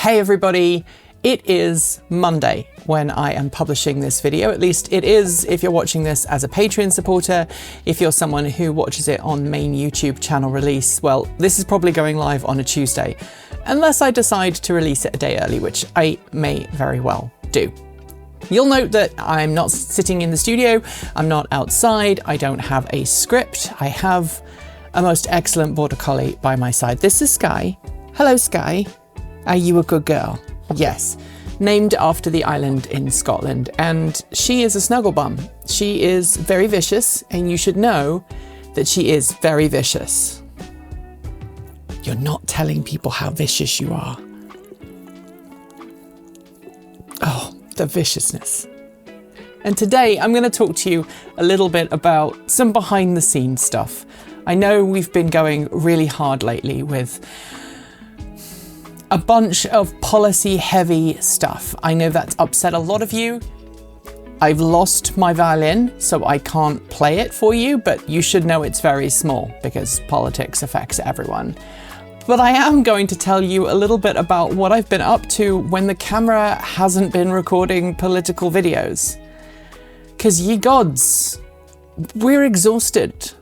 Hey everybody, it is Monday when I am publishing this video. At least it is if you're watching this as a Patreon supporter. If you're someone who watches it on main YouTube channel release, well, this is probably going live on a Tuesday, unless I decide to release it a day early, which I may very well do. You'll note that I'm not sitting in the studio, I'm not outside, I don't have a script. I have a most excellent border collie by my side. This is Sky. Hello, Sky. Are you a good girl? Yes. Named after the island in Scotland, and she is a snuggle bum. She is very vicious, and you should know that she is very vicious. You're not telling people how vicious you are. Oh, the viciousness. And today I'm going to talk to you a little bit about some behind the scenes stuff. I know we've been going really hard lately with a bunch of policy heavy stuff. I know that's upset a lot of you. I've lost my violin, so I can't play it for you, but you should know it's very small because politics affects everyone. But I am going to tell you a little bit about what I've been up to when the camera hasn't been recording political videos. 'Cause ye gods, we're exhausted.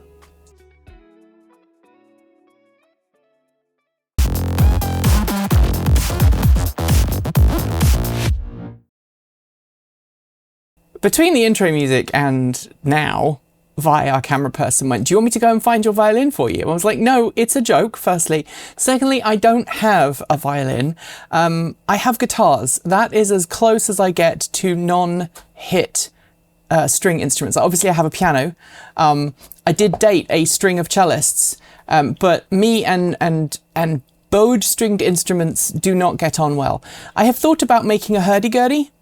Between the intro music and now, Vi, our camera person, went, "Do you want me to go and find your violin for you?" I was like, no, it's a joke, firstly. Secondly, I don't have a violin. I have guitars. That is as close as I get to non-hit string instruments. Obviously, I have a piano. I did date a string of cellists, but me and bowed stringed instruments do not get on well. I have thought about making a hurdy-gurdy.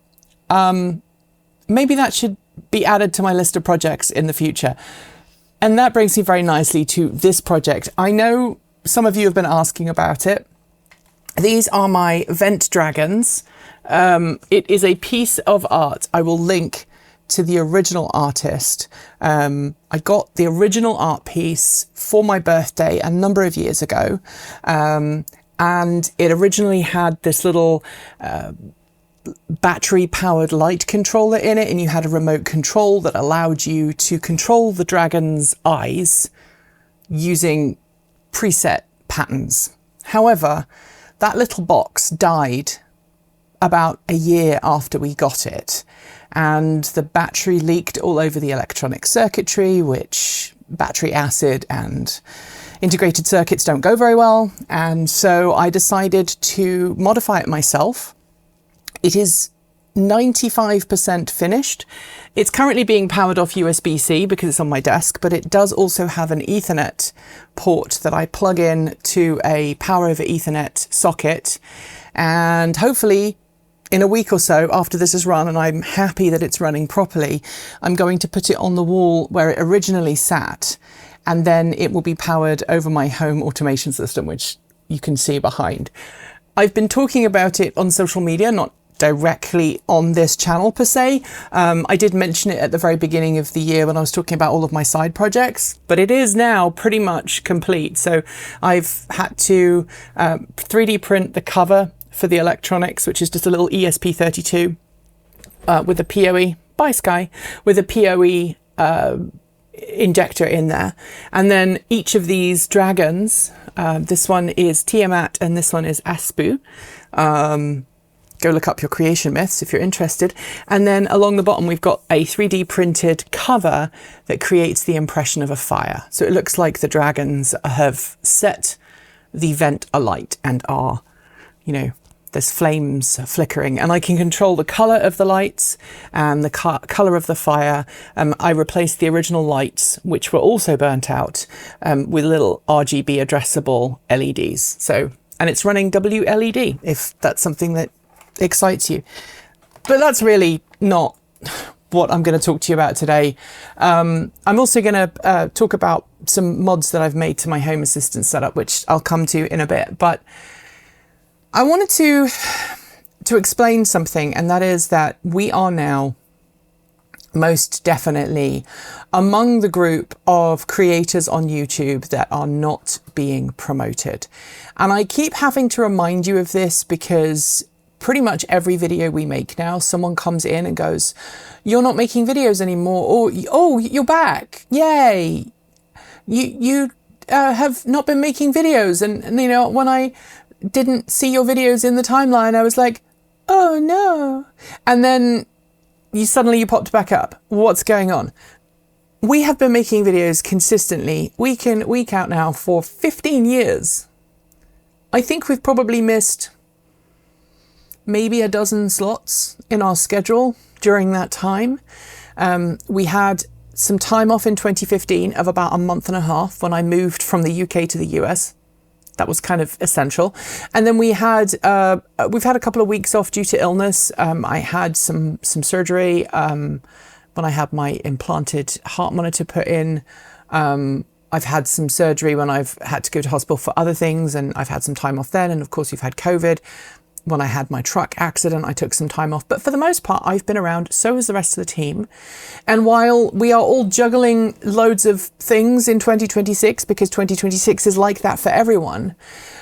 Maybe that should be added to my list of projects in the future. And that brings me very nicely to this project. I know some of you have been asking about it. These are my vent dragons. It is a piece of art. I will link to the original artist. I got the original art piece for my birthday a number of years ago. And it originally had this little battery powered light controller in it, and you had a remote control that allowed you to control the dragon's eyes using preset patterns. However, that little box died about a year after we got it, and the battery leaked all over the electronic circuitry, which battery acid and integrated circuits don't go very well. And so I decided to modify it myself. It is 95% finished. It's currently being powered off USB-C because it's on my desk, but it does also have an Ethernet port that I plug in to a power over Ethernet socket. And hopefully in a week or so after this is run, and I'm happy that it's running properly, I'm going to put it on the wall where it originally sat, and then it will be powered over my home automation system, which you can see behind. I've been talking about it on social media, not directly on this channel per se. I did mention it at the very beginning of the year when I was talking about all of my side projects, but it is now pretty much complete. So I've had to 3D print the cover for the electronics, which is just a little ESP32 with a PoE, by Sky, with a PoE injector in there. And then each of these dragons, this one is Tiamat and this one is Aspu. Go look up your creation myths if you're interested. And then along the bottom, we've got a 3D printed cover that creates the impression of a fire. So it looks like the dragons have set the vent alight and are, you know, there's flames flickering, and I can control the color of the lights and the color of the fire. I replaced the original lights, which were also burnt out, with little RGB addressable LEDs. So, and it's running WLED, if that's something that excites you. But that's really not what I'm going to talk to you about today. I'm also going to talk about some mods that I've made to my Home Assistant setup, which I'll come to in a bit. But I wanted to explain something, and that is that we are now most definitely among the group of creators on YouTube that are not being promoted. And I keep having to remind you of this because pretty much every video we make now, someone comes in and goes, "You're not making videos anymore," or "Oh, you're back. Yay. You have not been making videos." And, you know, when I didn't see your videos in the timeline, I was like, "Oh no." And then you popped back up. What's going on? We have been making videos consistently, week in, week out now for 15 years. I think we've probably missed maybe a dozen slots in our schedule during that time. We had some time off in 2015 of about a month and a half when I moved from the UK to the US. That was kind of essential. And then we've had a couple of weeks off due to illness. I had some surgery when I had my implanted heart monitor put in. I've had some surgery when I've had to go to hospital for other things, and I've had some time off then. And of course, you've had COVID. When I had my truck accident, I took some time off. But for the most part, I've been around. So has the rest of the team. And while we are all juggling loads of things in 2026, because 2026 is like that for everyone,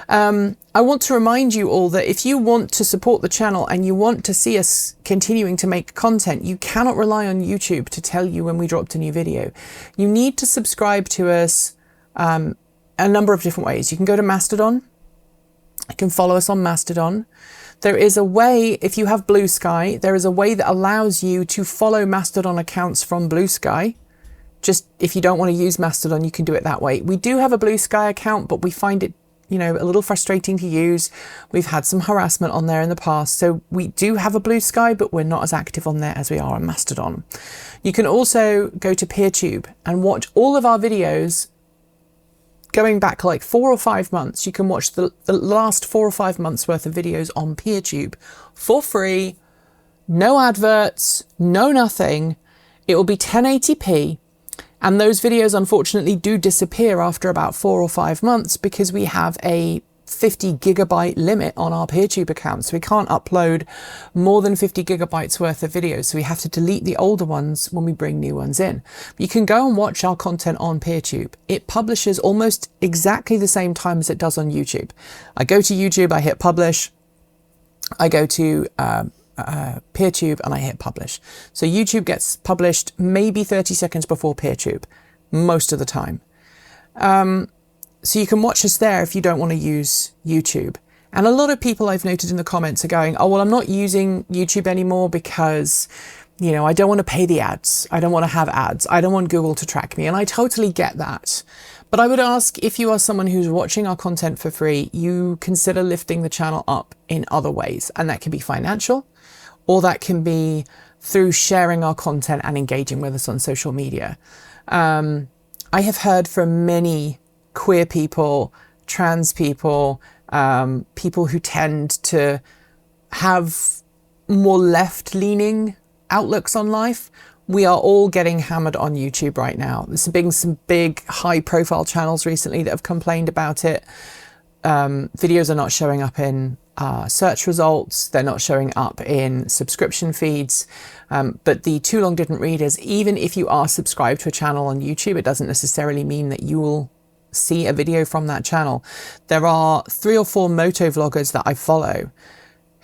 I want to remind you all that if you want to support the channel and you want to see us continuing to make content, you cannot rely on YouTube to tell you when we dropped a new video. You need to subscribe to us a number of different ways. You can go to Mastodon. You can follow us on Mastodon. There is a way, if you have Blue Sky, there is a way that allows you to follow Mastodon accounts from Blue Sky. Just if you don't want to use Mastodon, you can do it that way. We do have a Blue Sky account, but we find it, you know, a little frustrating to use. We've had some harassment on there in the past. So we do have a Blue Sky, but we're not as active on there as we are on Mastodon. You can also go to PeerTube and watch all of our videos going back like 4 or 5 months. You can watch the last 4 or 5 months worth of videos on PeerTube for free, no adverts, no nothing. It will be 1080p. And those videos unfortunately do disappear after about 4 or 5 months because we have a 50 gigabyte limit on our PeerTube account. So we can't upload more than 50 gigabytes worth of videos. So we have to delete the older ones when we bring new ones in. But you can go and watch our content on PeerTube. It publishes almost exactly the same time as it does on YouTube. I go to YouTube, I hit publish. I go to PeerTube and I hit publish. So YouTube gets published maybe 30 seconds before PeerTube, most of the time. So you can watch us there if you don't want to use YouTube. And a lot of people I've noted in the comments are going, "Oh, well, I'm not using YouTube anymore because, you know, I don't want to pay the ads. I don't want to have ads. I don't want Google to track me." And I totally get that. But I would ask, if you are someone who's watching our content for free, you consider lifting the channel up in other ways. And that can be financial, or that can be through sharing our content and engaging with us on social media. I have heard from many queer people, trans people, people who tend to have more left-leaning outlooks on life. We are all getting hammered on YouTube right now. There's been some big high-profile channels recently that have complained about it. Videos are not showing up in search results. They're not showing up in subscription feeds. But the Too Long Didn't Read is, even if you are subscribed to a channel on YouTube, it doesn't necessarily mean that you will see a video from that channel. There are 3 or 4 moto vloggers that I follow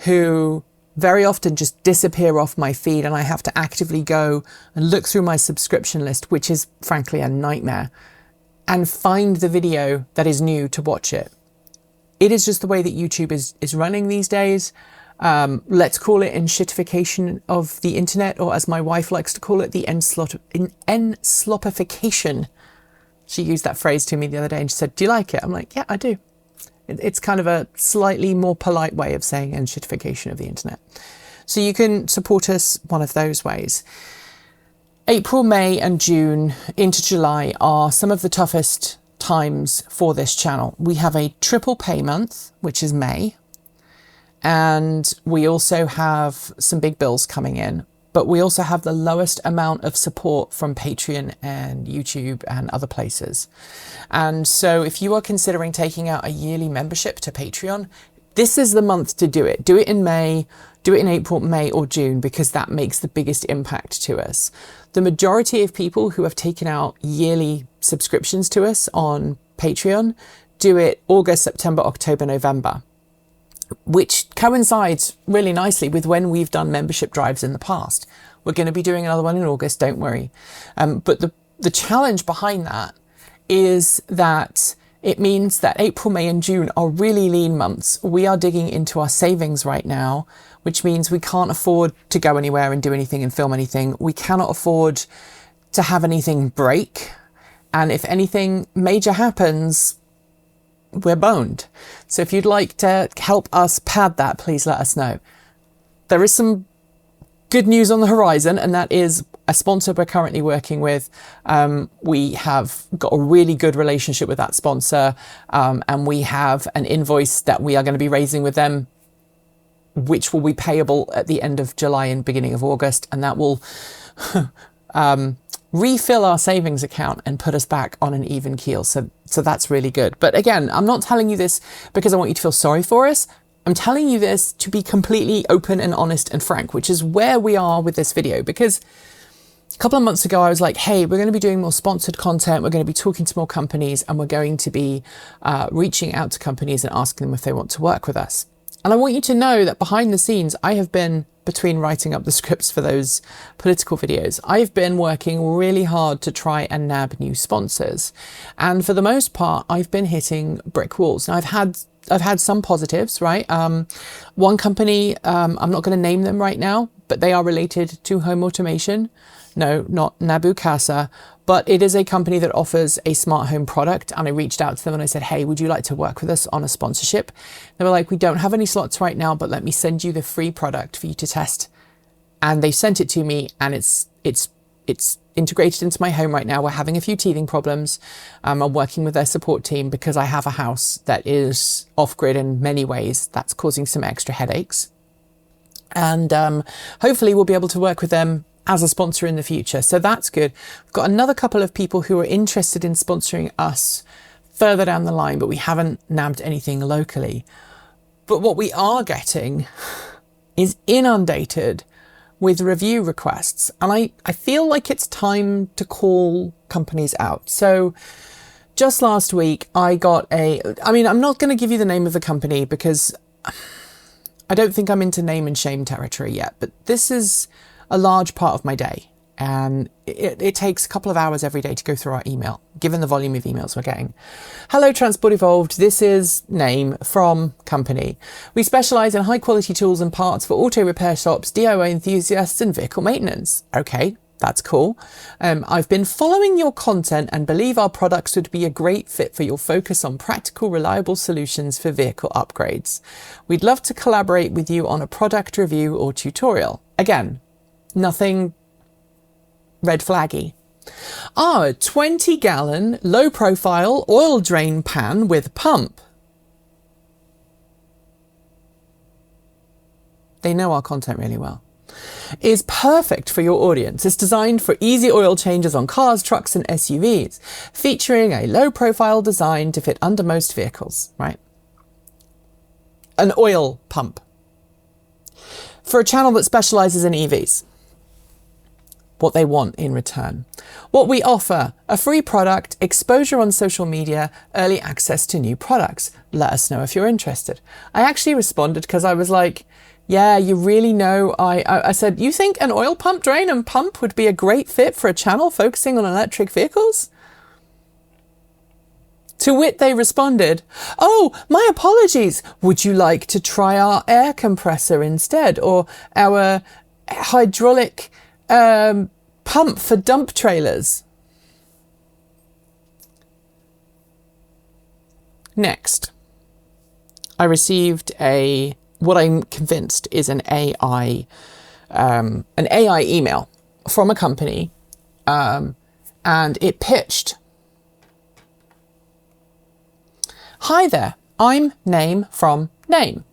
who very often just disappear off my feed, and I have to actively go and look through my subscription list, which is frankly a nightmare, and find the video that is new to watch it. It is just the way that YouTube is running these days. Let's call it enshittification of the internet, or as my wife likes to call it, the enslopification. She used that phrase to me the other day and she said, "Do you like it?" I'm like, "Yeah, I do." It's kind of a slightly more polite way of saying enshittification of the internet. So you can support us one of those ways. April, May and June into July are some of the toughest times for this channel. We have a triple pay month, which is May. And we also have some big bills coming in. But we also have the lowest amount of support from Patreon and YouTube and other places. And so if you are considering taking out a yearly membership to Patreon, This is the month to do it. Do it in May, do it in April, May or June, because that makes the biggest impact to us. The majority of people who have taken out yearly subscriptions to us on Patreon do it August, September, October, November, which coincides really nicely with when we've done membership drives in the past. We're going to be doing another one in August, don't worry. But the challenge behind that is that it means that April, May and June are really lean months. We are digging into our savings right now, which means we can't afford to go anywhere and do anything and film anything. We cannot afford to have anything break. And if anything major happens, we're boned. So if you'd like to help us pad that, please let us know. There is some good news on the horizon, and that is a sponsor we're currently working with. We have got a really good relationship with that sponsor, and we have an invoice that we are going to be raising with them, which will be payable at the end of July and beginning of August, and that will refill our savings account and put us back on an even keel. So that's really good. But again, I'm not telling you this because I want you to feel sorry for us. I'm telling you this to be completely open and honest and frank, which is where we are with this video. Because a couple of months ago, I was like, hey, we're going to be doing more sponsored content. We're going to be talking to more companies, and we're going to be reaching out to companies and asking them if they want to work with us. And I want you to know that behind the scenes, I have been, between writing up the scripts for those political videos, I've been working really hard to try and nab new sponsors. And for the most part, I've been hitting brick walls. Now, I've had some positives, right? One company, I'm not going to name them right now, but they are related to home automation. No, not Nabu Casa, but it is a company that offers a smart home product. And I reached out to them and I said, hey, would you like to work with us on a sponsorship? They were like, we don't have any slots right now, but let me send you the free product for you to test. And they sent it to me, and it's integrated into my home right now. We're having a few teething problems. I'm working with their support team because I have a house that is off-grid in many ways. That's causing some extra headaches. And hopefully we'll be able to work with them as a sponsor in the future. So that's good. We've got another couple of people who are interested in sponsoring us further down the line, but we haven't nabbed anything locally. But what we are getting is inundated with review requests. And I feel like it's time to call companies out. So just last week, I got I'm not going to give you the name of the company because I don't think I'm into name and shame territory yet, but this is a large part of my day. And it takes a couple of hours every day to go through our email, given the volume of emails we're getting. Hello, Transport Evolved. This is name from company. We specialize in high quality tools and parts for auto repair shops, DIY enthusiasts and vehicle maintenance. Okay, that's cool. I've been following your content and believe our products would be a great fit for your focus on practical, reliable solutions for vehicle upgrades. We'd love to collaborate with you on a product review or tutorial. Again, nothing red flaggy. A 20-gallon, low-profile oil drain pan with pump. They know our content really well. Is perfect for your audience. It's designed for easy oil changes on cars, trucks and SUVs, featuring a low-profile design to fit under most vehicles, right? An oil pump. For a channel that specializes in EVs. What they want in return. What we offer: a free product, exposure on social media, early access to new products. Let us know if you're interested. I actually responded because I was like, yeah, you really know, I said, you think an oil pump, drain and pump would be a great fit for a channel focusing on electric vehicles? To which they responded, oh, my apologies. Would you like to try our air compressor instead, or our hydraulic pump for dump trailers? Next, I received what I'm convinced is an AI email from a company, and it pitched, hi there, I'm name from name.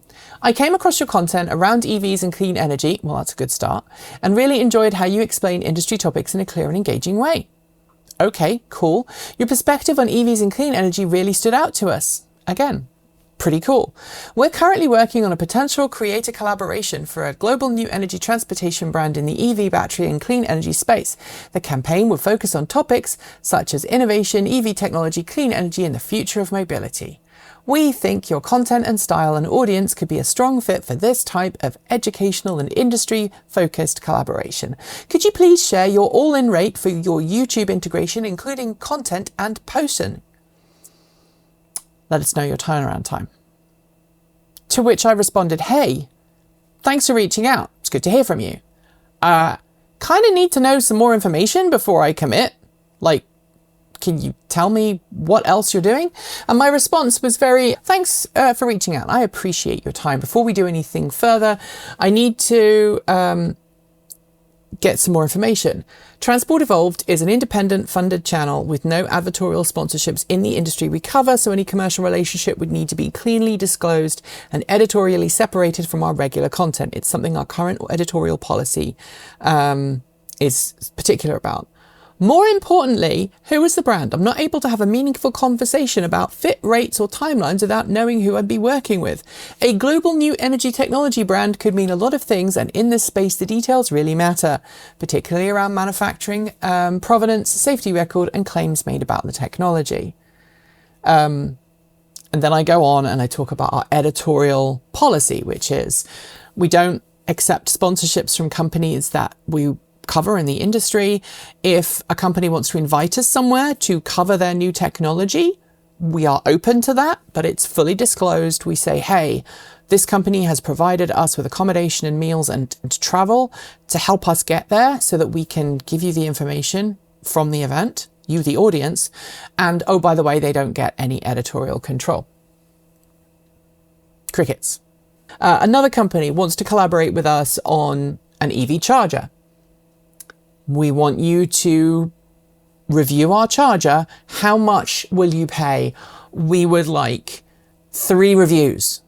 I came across your content around EVs and clean energy, well, that's a good start, and really enjoyed how you explain industry topics in a clear and engaging way. Okay, cool. Your perspective on EVs and clean energy really stood out to us. Again, Pretty cool. We're currently working on a potential creator collaboration for a global new energy transportation brand in the EV battery and clean energy space. The campaign will focus on topics such as innovation, EV technology, clean energy, and the future of mobility. We think your content and style and audience could be a strong fit for this type of educational and industry-focused collaboration. Could you please share your all-in rate for your YouTube integration, including content and posting? Let us know your turnaround time. To which I responded, hey, thanks for reaching out. It's good to hear from you. Kind of need to know some more information before I commit. Like, can you tell me what else you're doing? And my response was thanks for reaching out. I appreciate your time. Before we do anything further, I need to get some more information. Transport Evolved is an independent funded channel with no advertorial sponsorships in the industry we cover, so any commercial relationship would need to be cleanly disclosed and editorially separated from our regular content. It's something our current editorial policy is particular about. More importantly, who is the brand? I'm not able to have a meaningful conversation about fit rates or timelines without knowing who I'd be working with. A global new energy technology brand could mean a lot of things, and in this space, the details really matter, particularly around manufacturing, provenance, safety record, and claims made about the technology. And then I go on and I talk about our editorial policy, which is we don't accept sponsorships from companies that we cover in the industry. If a company wants to invite us somewhere to cover their new technology, we are open to that, but it's fully disclosed. We say, hey, this company has provided us with accommodation and meals and travel to help us get there so that we can give you the information from the event, you, the audience. And oh, by the way, they don't get any editorial control. Crickets. Another company wants to collaborate with us on an EV charger. We want you to review our charger. How much will you pay? We would like 3 reviews.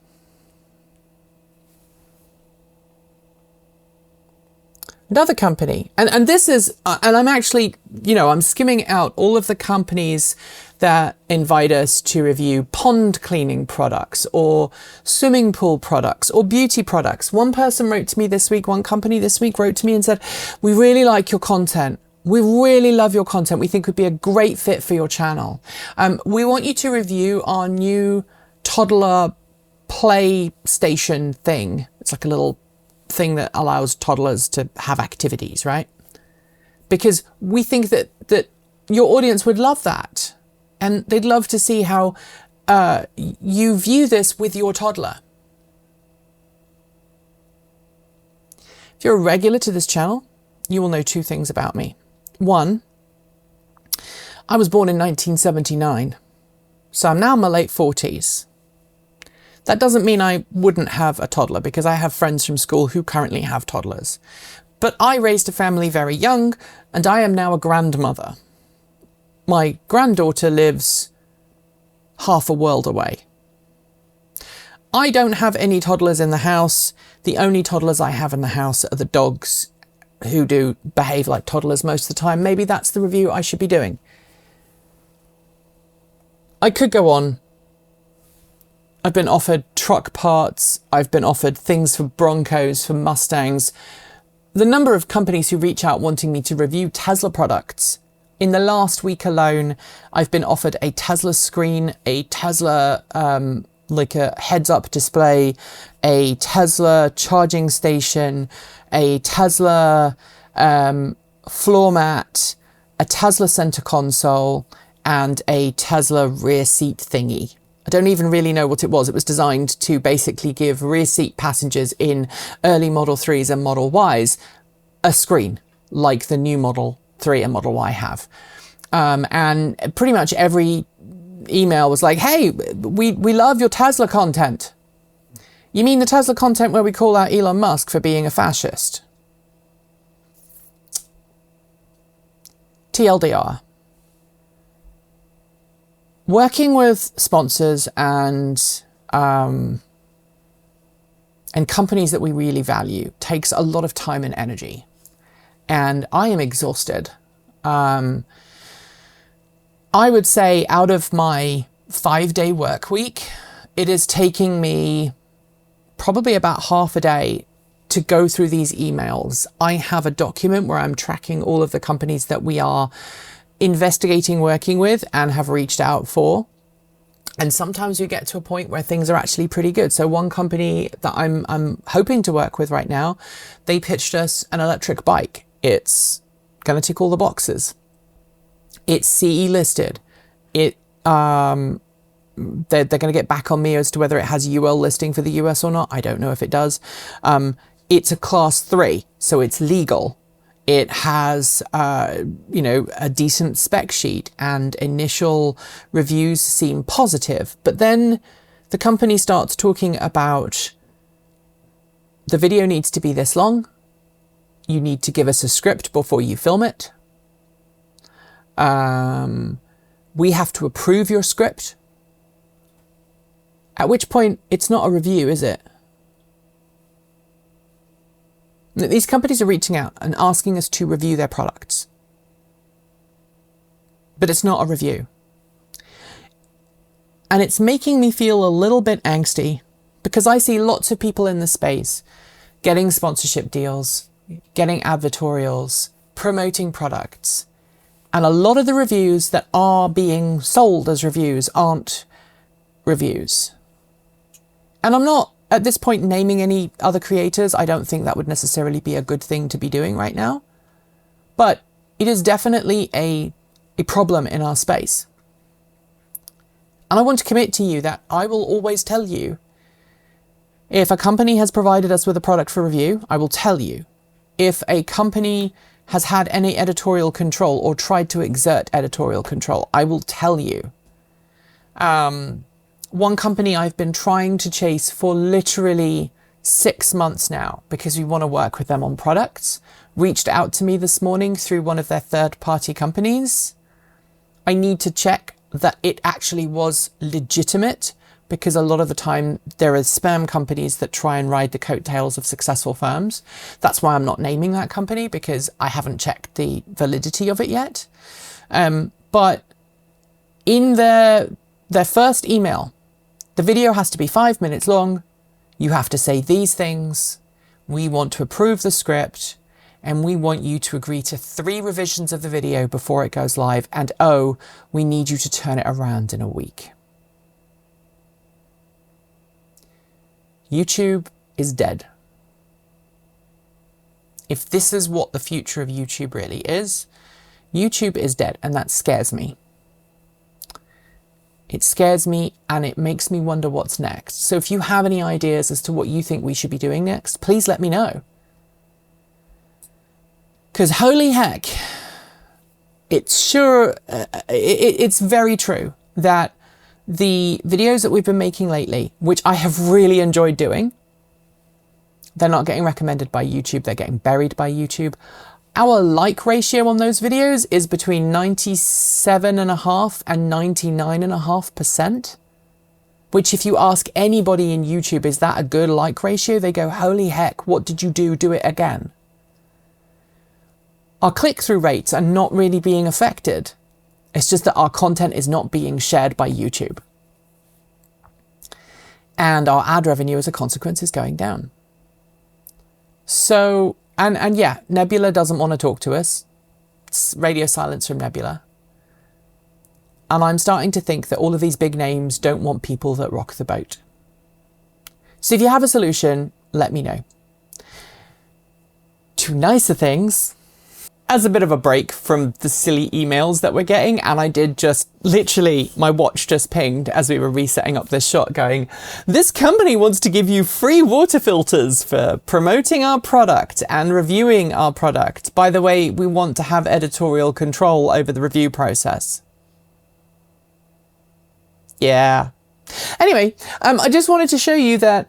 Another company, and this is, and I'm actually, I'm skimming out all of the companies that invite us to review pond cleaning products or swimming pool products or beauty products. One person wrote to me this week, one company this week wrote to me and said, we really like your content. We really love your content. We think it would be a great fit for your channel. We want you to review our new toddler play station thing. It's like a little thing that allows toddlers to have activities, right? Because we think that your audience would love that. And they'd love to see how you view this with your toddler. If you're a regular to this channel, you will know 2 things about me. 1, I was born in 1979, so I'm now in my late 40s. That doesn't mean I wouldn't have a toddler, because I have friends from school who currently have toddlers. But I raised a family very young, and I am now a grandmother. My granddaughter lives half a world away. I don't have any toddlers in the house. The only toddlers I have in the house are the dogs, who do behave like toddlers most of the time. Maybe that's the review I should be doing. I could go on. I've been offered truck parts. I've been offered things for Broncos, for Mustangs. The number of companies who reach out wanting me to review Tesla products. In the last week alone, I've been offered a Tesla screen, a Tesla, like a heads-up display, a Tesla charging station, a Tesla floor mat, a Tesla center console, and a Tesla rear seat thingy. I don't even really know what it was. It was designed to basically give rear seat passengers in early Model 3s and Model Ys a screen, like the new Model 3 and Model Y have. And pretty much every email was like, hey, we love your Tesla content. You mean the Tesla content where we call out Elon Musk for being a fascist? TLDR. Working with sponsors and companies that we really value takes a lot of time and energy. And I am exhausted. I would say out of my 5-day work week, it is taking me probably about half a day to go through these emails. I have a document where I'm tracking all of the companies that we are investigating, working with, and have reached out for. And sometimes we get to a point where things are actually pretty good. So one company that I'm hoping to work with right now, they pitched us an electric bike. It's going to tick all the boxes. It's CE listed. They're going to get back on me as to whether it has UL listing for the US or not. I don't know if it does. It's a class 3, so it's legal. It has, a decent spec sheet, and initial reviews seem positive. But then the company starts talking about the video needs to be this long. You need to give us a script before you film it. We have to approve your script. At which point, it's not a review, is it? These companies are reaching out and asking us to review their products. But it's not a review. And it's making me feel a little bit angsty because I see lots of people in the space getting sponsorship deals, getting advertorials, promoting products. And a lot of the reviews that are being sold as reviews aren't reviews. And I'm not, at this point, naming any other creators. I don't think that would necessarily be a good thing to be doing right now. But it is definitely a problem in our space. And I want to commit to you that I will always tell you, if a company has provided us with a product for review, I will tell you. If a company has had any editorial control or tried to exert editorial control, I will tell you. One company I've been trying to chase for literally 6 months now because we want to work with them on products, reached out to me this morning through one of their third-party companies. I need to check that it actually was legitimate, because a lot of the time there are spam companies that try and ride the coattails of successful firms. That's why I'm not naming that company, because I haven't checked the validity of it yet. But in their first email, the video has to be 5 minutes long. You have to say these things. We want to approve the script, and we want you to agree to 3 revisions of the video before it goes live. And oh, we need you to turn it around in a week. YouTube is dead. If this is what the future of YouTube really is, YouTube is dead, and that scares me. It scares me, and it makes me wonder what's next. So if you have any ideas as to what you think we should be doing next, please let me know. Because holy heck, it's very true that the videos that we've been making lately, which I have really enjoyed doing, they're not getting recommended by YouTube, they're getting buried by YouTube. Our like ratio on those videos is between 97.5% and 99.5%, which if you ask anybody in YouTube, is that a good like ratio? They go, holy heck, what did you do? Do it again. Our click-through rates are not really being affected. It's just that our content is not being shared by YouTube. And our ad revenue as a consequence is going down. So, and yeah, Nebula doesn't want to talk to us. It's radio silence from Nebula. And I'm starting to think that all of these big names don't want people that rock the boat. So if you have a solution, let me know. To nicer things. As a bit of a break from the silly emails that we're getting, and I did just literally, my watch just pinged as we were resetting up this shot going, this company wants to give you free water filters for promoting our product and reviewing our product. By the way, we want to have editorial control over the review process. Yeah. Anyway, I just wanted to show you that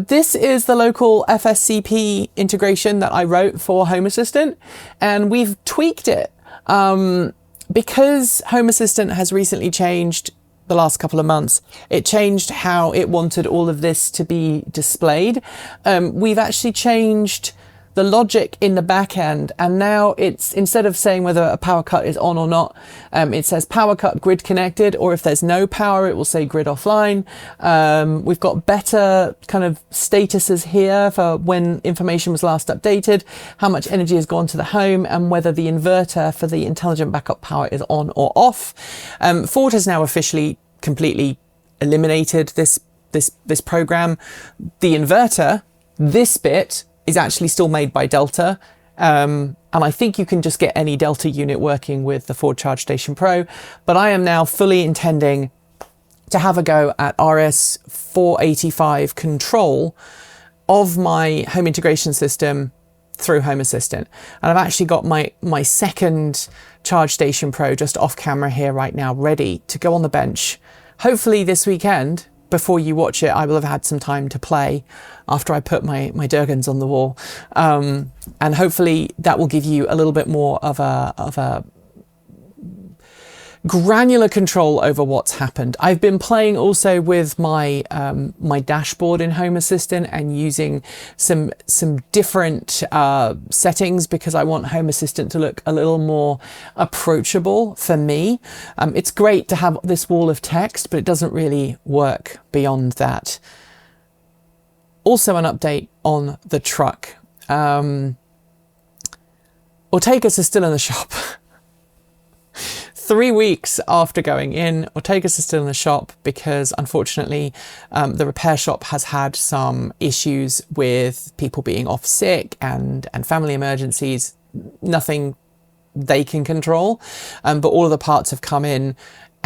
this is the local FSCP integration that I wrote for Home Assistant, and we've tweaked it because Home Assistant has recently changed the last couple of months. It changed how it wanted all of this to be displayed. We've actually changed the logic in the back end, and now it's, instead of saying whether a power cut is on or not, it says power cut grid connected, or if there's no power it will say grid offline. We've got better kind of statuses here for when information was last updated, how much energy has gone to the home, and whether the inverter for the intelligent backup power is on or off. Ford has now officially completely eliminated this program. The inverter, this bit, is actually still made by Delta. And I think you can just get any Delta unit working with the Ford Charge Station Pro. But I am now fully intending to have a go at RS485 control of my home integration system through Home Assistant. And I've actually got my second Charge Station Pro just off camera here right now, ready to go on the bench. Hopefully this weekend, before you watch it, I will have had some time to play after I put my Durgans on the wall. And hopefully that will give you a little bit more of a granular control over what's happened. I've been playing also with my my dashboard in Home Assistant and using some different settings, because I want Home Assistant to look a little more approachable for me. It's great to have this wall of text, but it doesn't really work beyond that. Also an update on the truck. Ortegas is still in the shop. 3 weeks after going in, Ortegas is still in the shop because unfortunately the repair shop has had some issues with people being off sick and family emergencies. Nothing they can control, but all of the parts have come in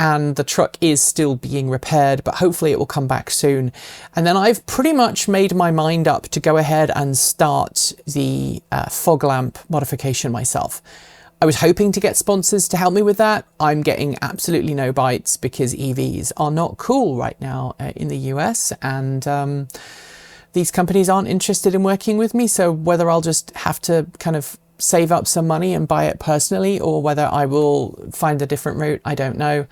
and the truck is still being repaired, but hopefully it will come back soon. And then I've pretty much made my mind up to go ahead and start the fog lamp modification myself. I was hoping to get sponsors to help me with that. I'm getting absolutely no bites because EVs are not cool right now in the US, and these companies aren't interested in working with me. So whether I'll just have to kind of save up some money and buy it personally, or whether I will find a different route, I don't know.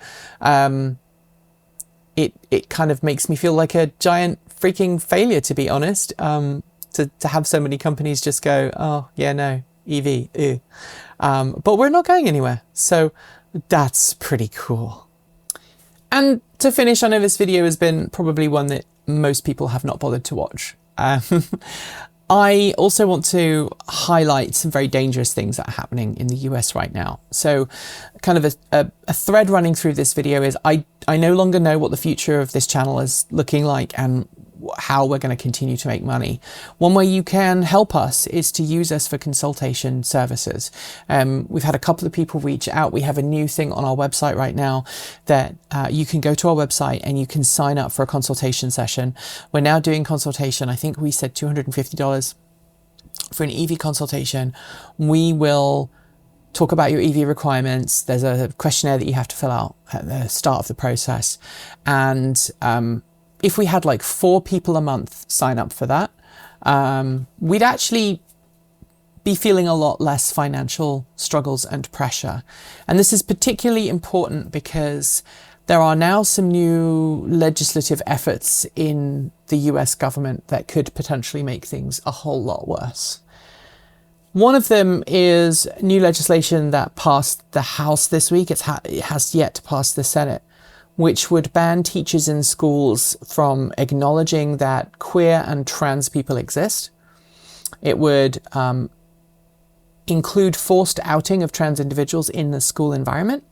It kind of makes me feel like a giant freaking failure, to be honest, to have so many companies just go, oh yeah, no, EV, ew. But we're not going anywhere, so that's pretty cool. And to finish, I know this video has been probably one that most people have not bothered to watch. I also want to highlight some very dangerous things that are happening in the US right now. So kind of a thread running through this video is I no longer know what the future of this channel is looking like and how we're going to continue to make money. One way you can help us is to use us for consultation services. We've had a couple of people reach out. We have a new thing on our website right now that you can go to our website and you can sign up for a consultation session. We're now doing consultation. I think we said $250 for an EV consultation. We will talk about your EV requirements. There's a questionnaire that you have to fill out at the start of the process. And if we had like 4 people a month sign up for that, we'd actually be feeling a lot less financial struggles and pressure. And this is particularly important because there are now some new legislative efforts in the US government that could potentially make things a whole lot worse. One of them is new legislation that passed the House this week. It has yet to pass the Senate, which would ban teachers in schools from acknowledging that queer and trans people exist. It would include forced outing of trans individuals in the school environment.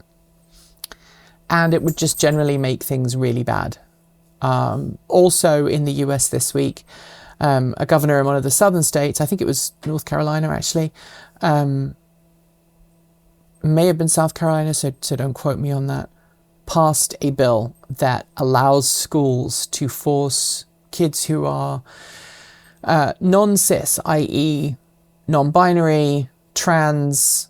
And it would just generally make things really bad. Also in the US this week, a governor in one of the southern states, I think it was North Carolina actually, may have been South Carolina, so don't quote me on that, passed a bill that allows schools to force kids who are non-cis, i.e. non-binary, trans,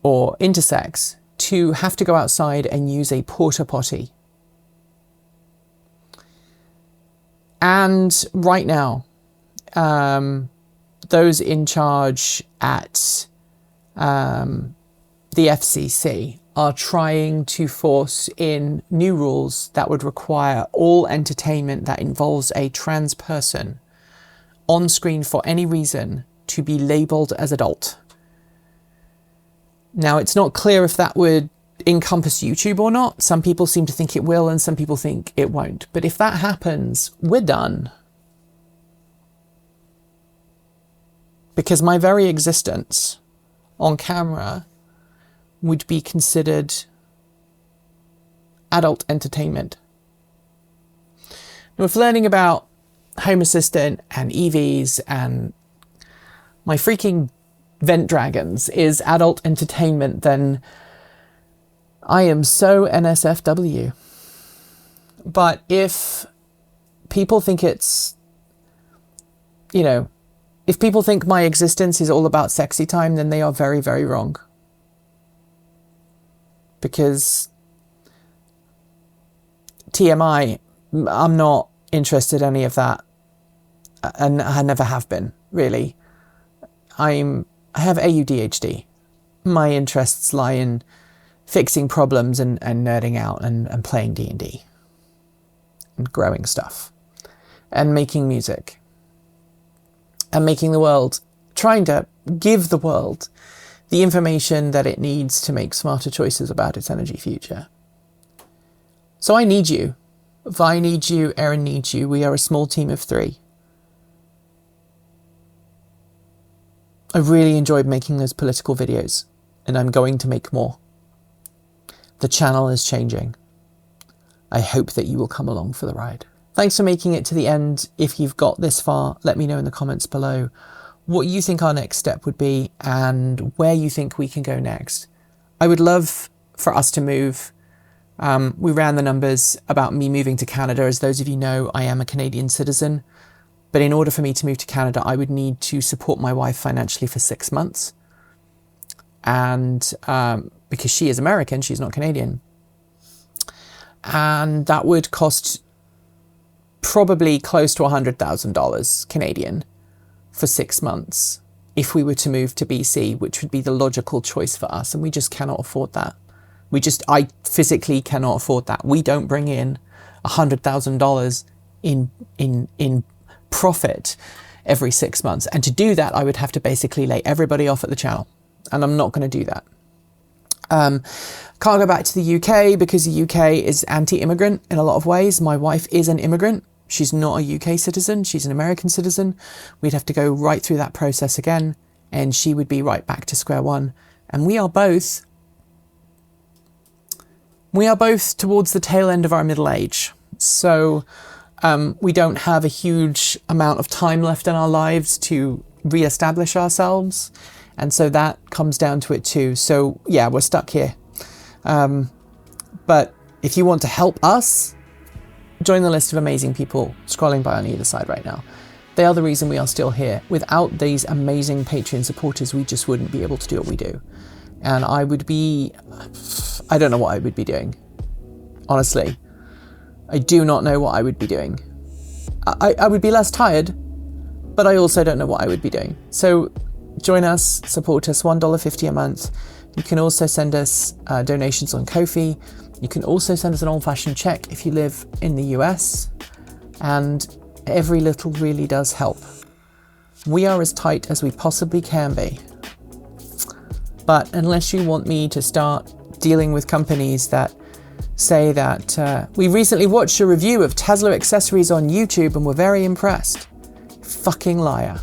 or intersex, to have to go outside and use a porta potty. And right now, those in charge at the FCC are trying to force in new rules that would require all entertainment that involves a trans person on screen for any reason to be labelled as adult. Now, it's not clear if that would encompass YouTube or not. Some people seem to think it will and some people think it won't. But if that happens, we're done. Because my very existence on camera would be considered adult entertainment. Now, if learning about Home Assistant and EVs and my freaking vent dragons is adult entertainment, then I am so NSFW. But if people think it's, you know, if people think my existence is all about sexy time, then they are very, very wrong. Because TMI, I'm not interested in any of that. And I never have been, really. I have ADHD. My interests lie in fixing problems and nerding out and playing D&D. And growing stuff. And making music. And making the world, trying to give the world the information that it needs to make smarter choices about its energy future. So I need you. Vi needs you, Erin needs you. We are a small team of 3. I really enjoyed making those political videos, and I'm going to make more. The channel is changing. I hope that you will come along for the ride. Thanks for making it to the end. If you've got this far, let me know in the comments below what you think our next step would be and where you think we can go next. I would love for us to move. We ran the numbers about me moving to Canada. As those of you know, I am a Canadian citizen. But in order for me to move to Canada, I would need to support my wife financially for 6 months. And because she is American, she's not Canadian. And that would cost probably close to $100,000 Canadian for 6 months if we were to move to BC, which would be the logical choice for us. And we just cannot afford that. I physically cannot afford that. We don't bring in $100,000 in profit every 6 months. And to do that, I would have to basically lay everybody off at the channel. And I'm not going to do that. Can't go back to the UK because the UK is anti-immigrant in a lot of ways. My wife is an immigrant. She's not a UK citizen. She's an American citizen. We'd have to go right through that process again. And she would be right back to square one. And we are both towards the tail end of our middle age. So we don't have a huge amount of time left in our lives to re-establish ourselves. And so that comes down to it too. So yeah, we're stuck here. But if you want to help us, join the list of amazing people scrolling by on either side right now. They are the reason we are still here. Without these amazing Patreon supporters, we just wouldn't be able to do what we do. And I don't know what I would be doing. Honestly, I do not know what I would be doing. I would be less tired, but I also don't know what I would be doing. So join us, support us, $1.50 a month. You can also send us donations on Ko-fi. You can also send us an old-fashioned check if you live in the US. And every little really does help. We are as tight as we possibly can be. But unless you want me to start dealing with companies that say that we recently watched a review of Tesla accessories on YouTube and were very impressed. Fucking liar.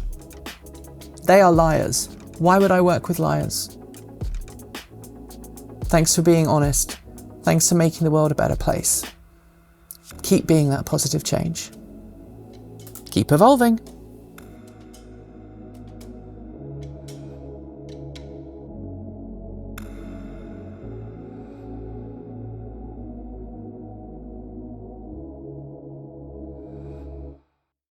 They are liars. Why would I work with liars? Thanks for being honest. Thanks for making the world a better place. Keep being that positive change. Keep evolving.